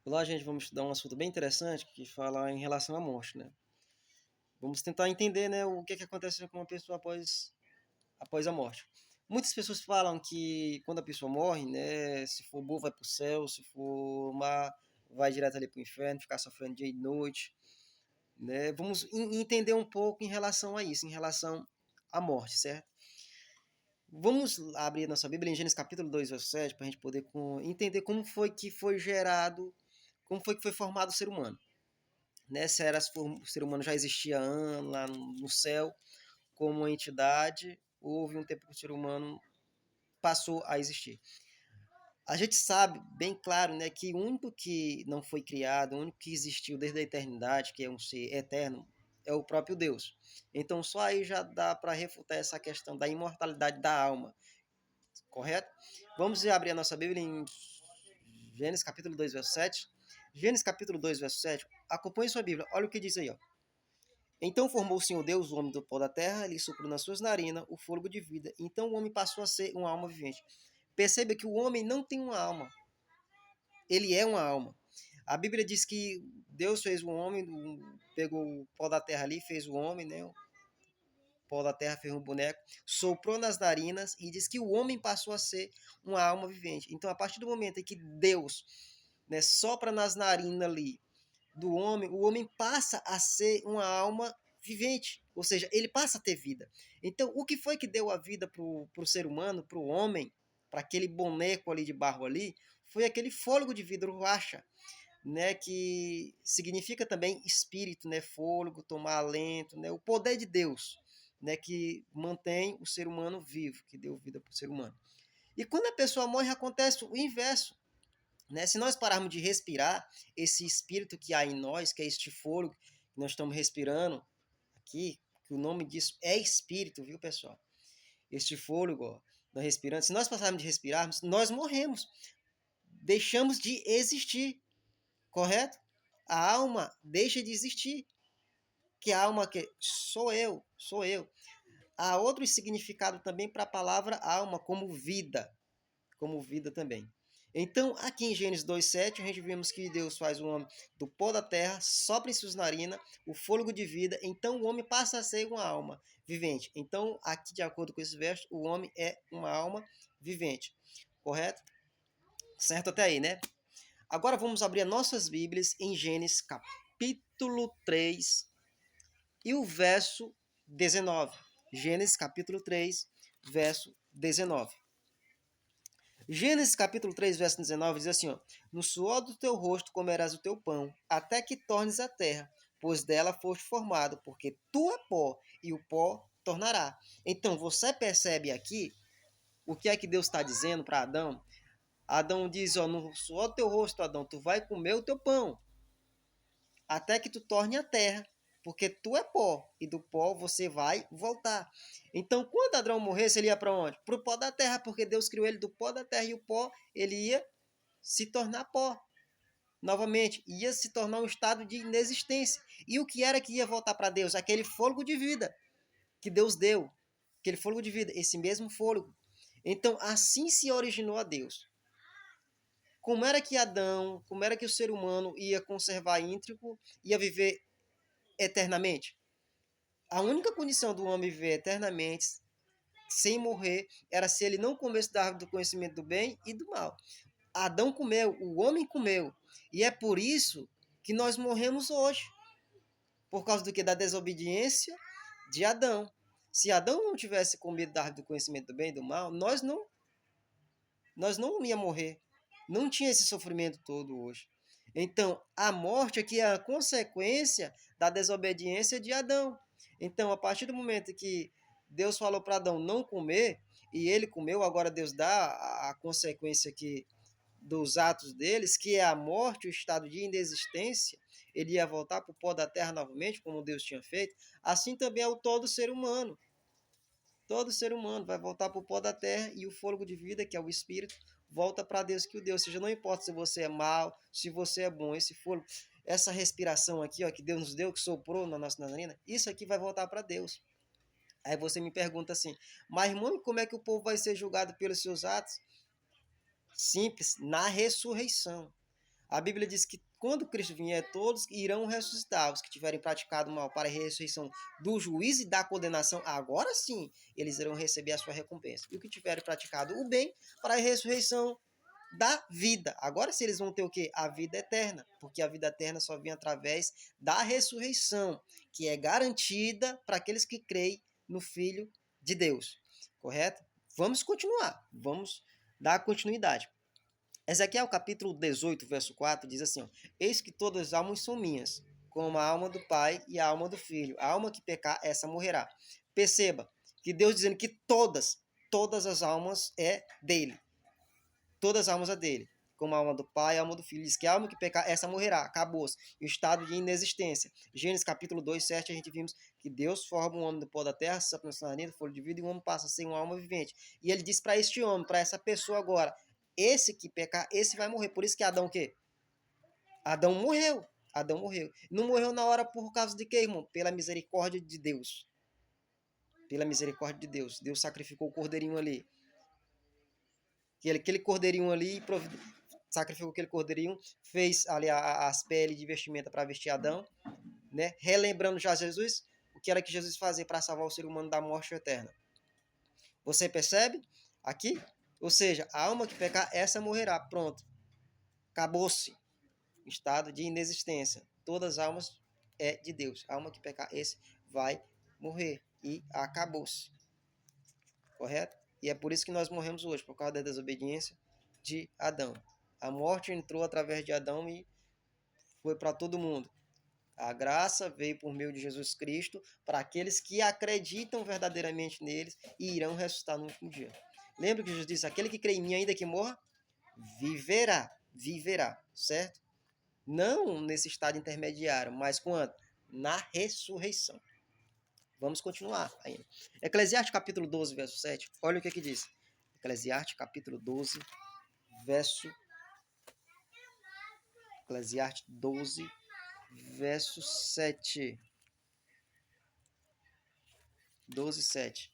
Olá, gente, vamos estudar um assunto bem interessante que fala em relação à morte, né? Vamos tentar entender, né, o que acontece com uma pessoa após a morte. Muitas pessoas falam que quando a pessoa morre, né, se for bom vai para o céu, se for má vai direto ali para o inferno, ficar sofrendo dia e noite, né? Vamos entender um pouco em relação a isso, em relação à morte, certo? Vamos abrir nossa Bíblia em Gênesis capítulo 2, verso 7, para a gente poder entender como foi que foi gerado, como foi que foi formado o ser humano. Né, se era, o ser humano já existia lá no céu como uma entidade, houve um tempo que o ser humano passou a existir. A gente sabe bem claro, né, que o único que não foi criado, o único que existiu desde a eternidade, que é um ser eterno, é o próprio Deus. Então só aí já dá para refutar essa questão da imortalidade da alma, correto? Vamos abrir a nossa Bíblia em Gênesis capítulo 2, verso 7. Gênesis capítulo 2, verso 7. Acompanhe sua Bíblia. Olha o que diz aí, ó. Então formou o Senhor Deus o homem do pó da terra, lhe soprou nas suas narinas o fôlego de vida. Então o homem passou a ser uma alma vivente. Perceba que o homem não tem uma alma, ele é uma alma. A Bíblia diz que Deus fez o homem, pegou o pó da terra ali, fez o homem, né? O pó da terra fez um boneco, soprou nas narinas e diz que o homem passou a ser uma alma vivente. Então, a partir do momento em que Deus, né, sopra nas narinas ali do homem, o homem passa a ser uma alma vivente, ou seja, ele passa a ter vida. Então, o que foi que deu a vida para o ser humano, para o homem, para aquele boneco ali de barro ali, foi aquele fôlego de vida, o ruacha, né, que significa também espírito, né, fôlego, tomar alento, né, o poder de Deus, né, que mantém o ser humano vivo, que deu vida para o ser humano. E quando a pessoa morre, acontece o inverso. Né? Se nós pararmos de respirar, esse espírito que há em nós, que é este fôlego que nós estamos respirando aqui, que o nome disso é espírito, viu, pessoal? Este fôlego, ó, nós respirando, se nós passarmos de respirarmos, nós morremos, deixamos de existir, correto? A alma deixa de existir, que a alma que sou eu. Há outro significado também para a palavra alma, como vida também. Então, aqui em Gênesis 2:7, a gente vemos que Deus faz o homem do pó da terra, sopra em suas narinas o fôlego de vida, então o homem passa a ser uma alma vivente. Então, aqui, de acordo com esse verso, o homem é uma alma vivente. Correto? Certo até aí, né? Agora vamos abrir as nossas Bíblias em Gênesis capítulo 3 e o verso 19. Gênesis capítulo 3, verso 19. Gênesis capítulo 3, verso 19 diz assim, ó, no suor do teu rosto comerás o teu pão, até que tornes a terra, pois dela foste formado, porque tu é pó, e o pó tornará. Então, você percebe aqui o que é que Deus está dizendo para Adão? Adão diz, ó, no suor do teu rosto, Adão, tu vai comer o teu pão, até que tu torne a terra, porque tu é pó, e do pó você vai voltar. Então, quando Adão morresse, ele ia para onde? Para o pó da terra, porque Deus criou ele do pó da terra, e o pó, ele ia se tornar pó. Novamente, ia se tornar um estado de inexistência. E o que era que ia voltar para Deus? Aquele fôlego de vida que Deus deu. Aquele fôlego de vida, esse mesmo fôlego. Então, assim se originou a Deus. Como era que Adão, como era que o ser humano ia conservar íntegro, ia viver eternamente? A única condição do homem viver eternamente, sem morrer, era se ele não comesse da árvore do conhecimento do bem e do mal. Adão comeu, o homem comeu. E é por isso que nós morremos hoje. Por causa do que? Da desobediência de Adão. Se Adão não tivesse comido da árvore do conhecimento do bem e do mal, nós não ia morrer. Não tinha esse sofrimento todo hoje. Então, a morte aqui é a consequência da desobediência de Adão. Então, a partir do momento que Deus falou para Adão não comer, e ele comeu, agora Deus dá a consequência aqui dos atos deles, que é a morte, o estado de inexistência, ele ia voltar para o pó da terra novamente, como Deus tinha feito, assim também é o todo ser humano. Todo ser humano vai voltar para o pó da terra e o fôlego de vida, que é o espírito, volta para Deus que o deu. Ou seja, não importa se você é mau, se você é bom, esse fôlego, essa respiração aqui, ó, que Deus nos deu, que soprou na nossa narina, isso aqui vai voltar para Deus. Aí você me pergunta assim, mas irmão, como é que o povo vai ser julgado pelos seus atos? Simples, na ressurreição. A Bíblia diz que quando Cristo vier, todos irão ressuscitar. Os que tiverem praticado mal para a ressurreição do juízo e da condenação, agora sim, eles irão receber a sua recompensa. E os que tiverem praticado o bem para a ressurreição da vida. Agora sim eles vão ter o quê? A vida eterna. Porque a vida eterna só vem através da ressurreição, que é garantida para aqueles que creem no Filho de Deus. Correto? Vamos continuar. Vamos dar continuidade. Ezequiel capítulo 18, verso 4, diz assim, ó, eis que todas as almas são minhas, como a alma do Pai e a alma do Filho. A alma que pecar, essa morrerá. Perceba que Deus dizendo que todas as almas é dele. Todas as almas é dele. Como a alma do Pai e a alma do Filho. Diz que a alma que pecar, essa morrerá. Acabou-se. E o estado de inexistência. Gênesis capítulo 2, 7, a gente vimos que Deus forma um homem do pó da terra, sopra na sua nariz, folha de vida, e o homem passa a ser uma alma vivente. E ele diz para este homem, para essa pessoa agora, esse que pecar, esse vai morrer. Por isso que Adão o quê? Adão morreu. Adão morreu. Não morreu na hora por causa de quê, irmão? Pela misericórdia de Deus. Pela misericórdia de Deus. Deus sacrificou o cordeirinho ali. Aquele cordeirinho ali, sacrificou aquele cordeirinho, fez ali as peles de vestimenta para vestir Adão, né? Relembrando já Jesus, o que era que Jesus fazia para salvar o ser humano da morte eterna. Você percebe? Aqui? Ou seja, a alma que pecar, essa morrerá. Pronto. Acabou-se. Estado de inexistência. Todas as almas é de Deus. A alma que pecar, esse vai morrer. E acabou-se. Correto? E é por isso que nós morremos hoje, por causa da desobediência de Adão. A morte entrou através de Adão e foi para todo mundo. A graça veio por meio de Jesus Cristo para aqueles que acreditam verdadeiramente neles e irão ressuscitar no último dia. Lembra que Jesus disse, aquele que crê em mim, ainda que morra, viverá. Viverá, certo? Não nesse estado intermediário, mas quando? Na ressurreição. Vamos continuar ainda. Eclesiastes capítulo 12, verso 7. Olha o que diz. Eclesiastes capítulo 12, verso... Eclesiastes 12, verso 7. 12, 7.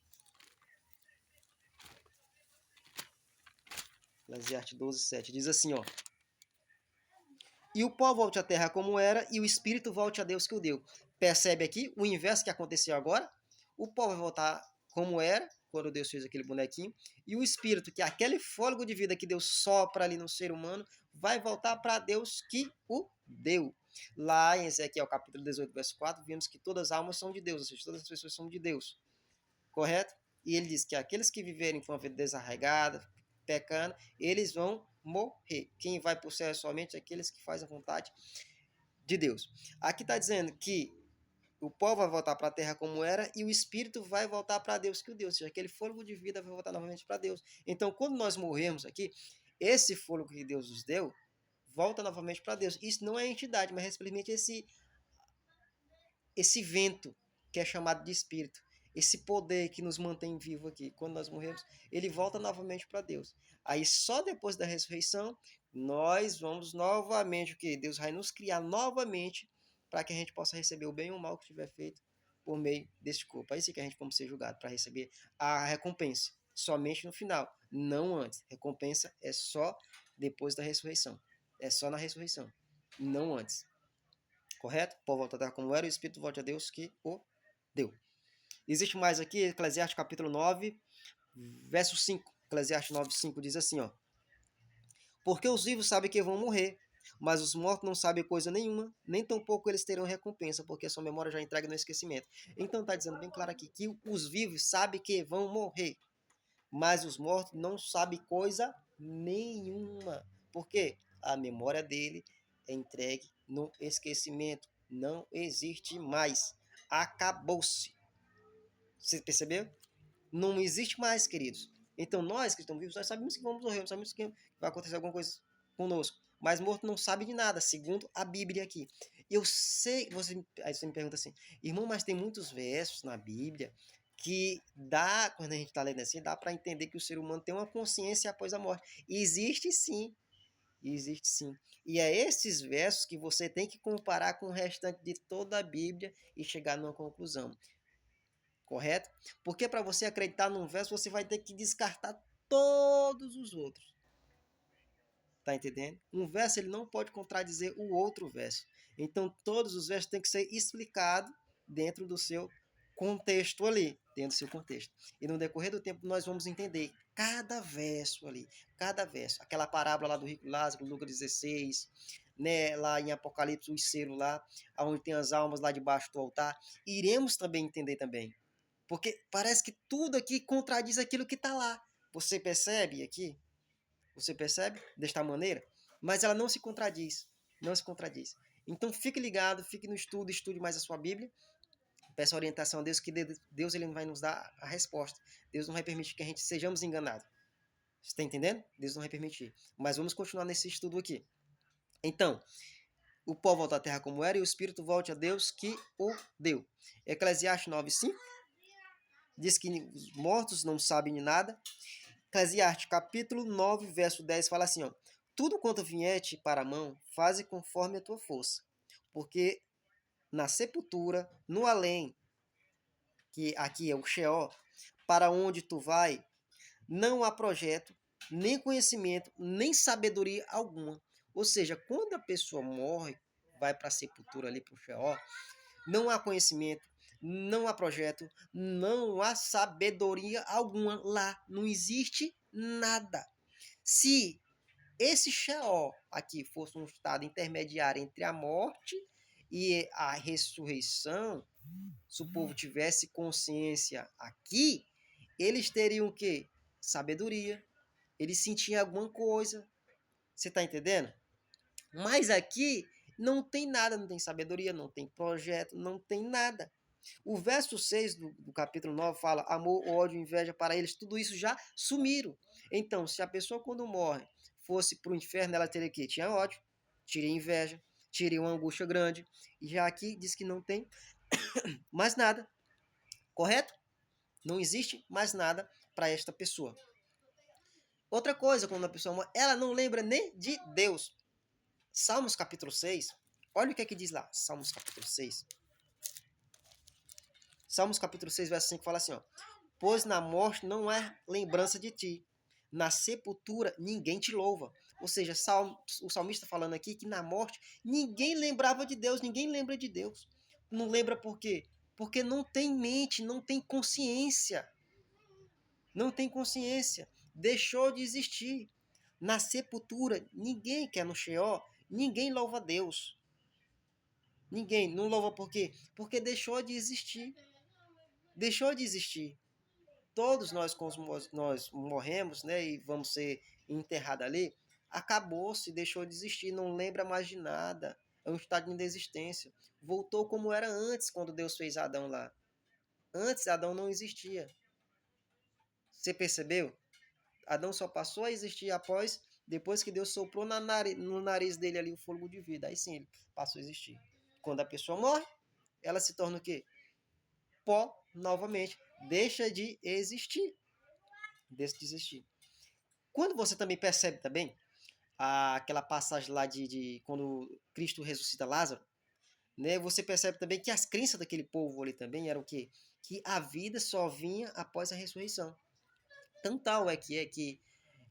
Eclesiastes 12, 7. Diz assim, ó. E o pó volte à terra como era, e o espírito volte a Deus que o deu. Percebe aqui o inverso que aconteceu agora? O pó vai voltar como era, quando Deus fez aquele bonequinho, e o espírito, que é aquele fôlego de vida que Deus sopra ali no ser humano, vai voltar para Deus que o deu. Lá em Ezequiel capítulo 18, verso 4, vimos que todas as almas são de Deus, ou seja, todas as pessoas são de Deus. Correto? E ele diz que aqueles que viverem com a vida desarraigada, pecando, eles vão morrer. Quem vai para o céu é somente aqueles que fazem a vontade de Deus. Aqui está dizendo que o pó vai voltar para a terra como era e o espírito vai voltar para Deus que o deu. Ou seja, aquele fôlego de vida vai voltar novamente para Deus. Então, quando nós morrermos aqui, esse fôlego que Deus nos deu volta novamente para Deus. Isso não é entidade, mas é simplesmente esse vento que é chamado de espírito. Esse poder que nos mantém vivo aqui, quando nós morremos, ele volta novamente para Deus. Aí só depois da ressurreição, nós vamos novamente, o que? Deus vai nos criar novamente para que a gente possa receber o bem ou o mal que tiver feito por meio desse corpo. Aí sim que a gente vamos ser julgado para receber a recompensa. Somente no final, não antes. Recompensa é só depois da ressurreição. É só na ressurreição, não antes. Correto? O povo volta a terra como era, e o Espírito volta a Deus que o deu. Existe mais aqui, Eclesiastes capítulo 9, verso 5. Eclesiastes 9, 5 diz assim, ó. Porque os vivos sabem que vão morrer, mas os mortos não sabem coisa nenhuma, nem tampouco eles terão recompensa, porque a sua memória já entrega no esquecimento. Então está dizendo bem claro aqui que os vivos sabem que vão morrer, mas os mortos não sabem coisa nenhuma. Por quê? A memória dele é entregue no esquecimento. Não existe mais. Acabou-se. Você percebeu? Não existe mais, queridos. Então nós que estamos vivos, nós sabemos que vamos morrer, nós sabemos que vai acontecer alguma coisa conosco. Mas morto não sabe de nada, segundo a Bíblia aqui. Eu sei, aí você me pergunta assim, irmão, mas tem muitos versos na Bíblia que dá, quando a gente está lendo assim, dá para entender que o ser humano tem uma consciência após a morte. Existe sim, existe sim. E é esses versos que você tem que comparar com o restante de toda a Bíblia e chegar numa conclusão. Correto? Porque para você acreditar num verso, você vai ter que descartar todos os outros. Tá entendendo? Um verso ele não pode contradizer o outro verso. Então, todos os versos têm que ser explicados dentro do seu contexto ali, dentro do seu contexto. E no decorrer do tempo nós vamos entender cada verso ali, cada verso. Aquela parábola lá do rico Lázaro, Lucas 16, né, lá em Apocalipse, o selo lá, onde tem as almas lá debaixo do altar. Iremos também entender também. Porque parece que tudo aqui contradiz aquilo que está lá. Você percebe aqui? Você percebe desta maneira? Mas ela não se contradiz. Não se contradiz. Então fique ligado, fique no estudo, estude mais a sua Bíblia. Peça orientação a Deus, que Deus ele vai nos dar a resposta. Deus não vai permitir que a gente sejamos enganados. Você está entendendo? Deus não vai permitir. Mas vamos continuar nesse estudo aqui. Então, o pó volta à terra como era e o espírito volte a Deus que o deu. Eclesiastes 9:5 diz que os mortos não sabem de nada. Eclesiastes capítulo 9, verso 10 fala assim, ó: tudo quanto vier-te para a mão, faze conforme a tua força, porque na sepultura, no além, que aqui é o Sheol, para onde tu vai, não há projeto, nem conhecimento, nem sabedoria alguma. Ou seja, quando a pessoa morre, vai para a sepultura ali, para o Sheol, não há conhecimento, não há projeto, não há sabedoria alguma lá. Não existe nada. Se esse Sheol aqui fosse um estado intermediário entre a morte e a ressurreição, se o povo tivesse consciência aqui, eles teriam o quê? Sabedoria. Eles sentiam alguma coisa. Você está entendendo? Mas aqui não tem nada, não tem sabedoria, não tem projeto, não tem nada. O verso 6 do capítulo 9 fala: amor, ódio, inveja para eles, tudo isso já sumiram. Então, se a pessoa quando morre fosse para o inferno, ela teria que tinha ódio, teria inveja, teria uma angústia grande. E já aqui diz que não tem mais nada, correto? Não existe mais nada para esta pessoa. Outra coisa, quando a pessoa morre, ela não lembra nem de Deus. Salmos capítulo 6, olha o que é que diz lá, Salmos capítulo 6. Salmos capítulo 6, verso 5 fala assim, ó: pois na morte não há lembrança de ti, na sepultura ninguém te louva. Ou seja, o salmista falando aqui que na morte ninguém lembrava de Deus, ninguém lembra de Deus. Não lembra por quê? Porque não tem mente, não tem consciência. Não tem consciência. Deixou de existir. Na sepultura, ninguém quer no Sheol, ninguém louva a Deus. Ninguém. Não louva por quê? Porque deixou de existir. Deixou de existir. Todos nós, nós morremos, né, e vamos ser enterrados ali, acabou-se, deixou de existir, não lembra mais de nada. É um estado de inexistência. Voltou como era antes, quando Deus fez Adão lá. Antes, Adão não existia. Você percebeu? Adão só passou a existir depois que Deus soprou no nariz dele ali o fôlego de vida. Aí sim, ele passou a existir. Quando a pessoa morre, ela se torna o quê? Pó novamente. Deixa de existir. Deixa de existir. Quando você também percebe também aquela passagem lá de quando Cristo ressuscita Lázaro, né? Você percebe também que as crenças daquele povo ali também eram o quê? Que a vida só vinha após a ressurreição. Tão tal é que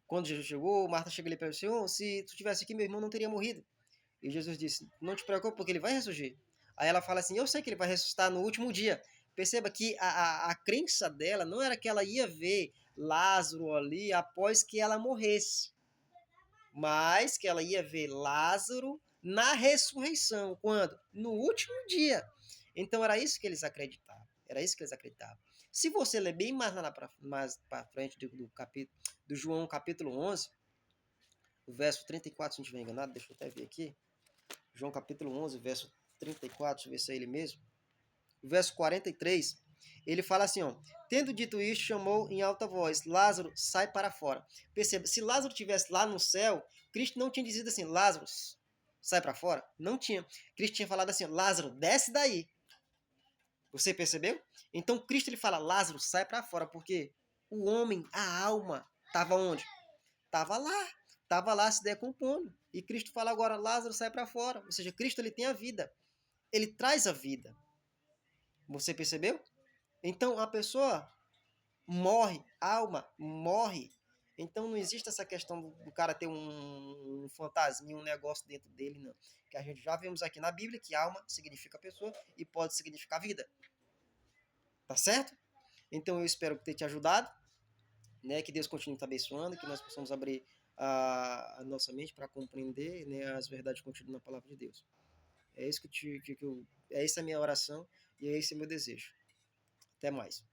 quando Jesus chegou, Marta chega ali e pergunta: Senhor, se tu estivesse aqui, meu irmão não teria morrido. E Jesus disse: não te preocupe, porque ele vai ressurgir. Aí ela fala assim: eu sei que ele vai ressuscitar no último dia. Perceba que a crença dela não era que ela ia ver Lázaro ali após que ela morresse, mas que ela ia ver Lázaro na ressurreição. Quando? No último dia. Então era isso que eles acreditavam. Era isso que eles acreditavam. Se você ler bem mais para frente do João capítulo 11, o verso 34, se não estiver enganado, deixa eu até ver aqui. João capítulo 11, verso 34, deixa eu ver se é ele mesmo. O verso 43, ele fala assim, ó: tendo dito isto, chamou em alta voz: Lázaro, sai para fora. Perceba, se Lázaro estivesse lá no céu, Cristo não tinha dizido assim: Lázaro, sai para fora. Não tinha. Cristo tinha falado assim: Lázaro, desce daí. Você percebeu? Então Cristo ele fala: Lázaro, sai para fora, porque o homem, a alma, estava onde? Estava lá se decompondo. E Cristo fala agora: Lázaro, sai para fora. Ou seja, Cristo ele tem a vida. Ele traz a vida. Você percebeu? Então a pessoa morre, a alma morre, Então não existe essa questão do cara ter um fantasminha, um negócio dentro dele, não. Que a gente já vemos aqui na Bíblia que alma significa pessoa e pode significar vida. Tá certo? Então eu espero ter te ajudado, né? Que Deus continue te abençoando, que nós possamos abrir a nossa mente para compreender, né, as verdades contidas na palavra de Deus. É isso essa é a minha oração e é esse o meu desejo. Até mais.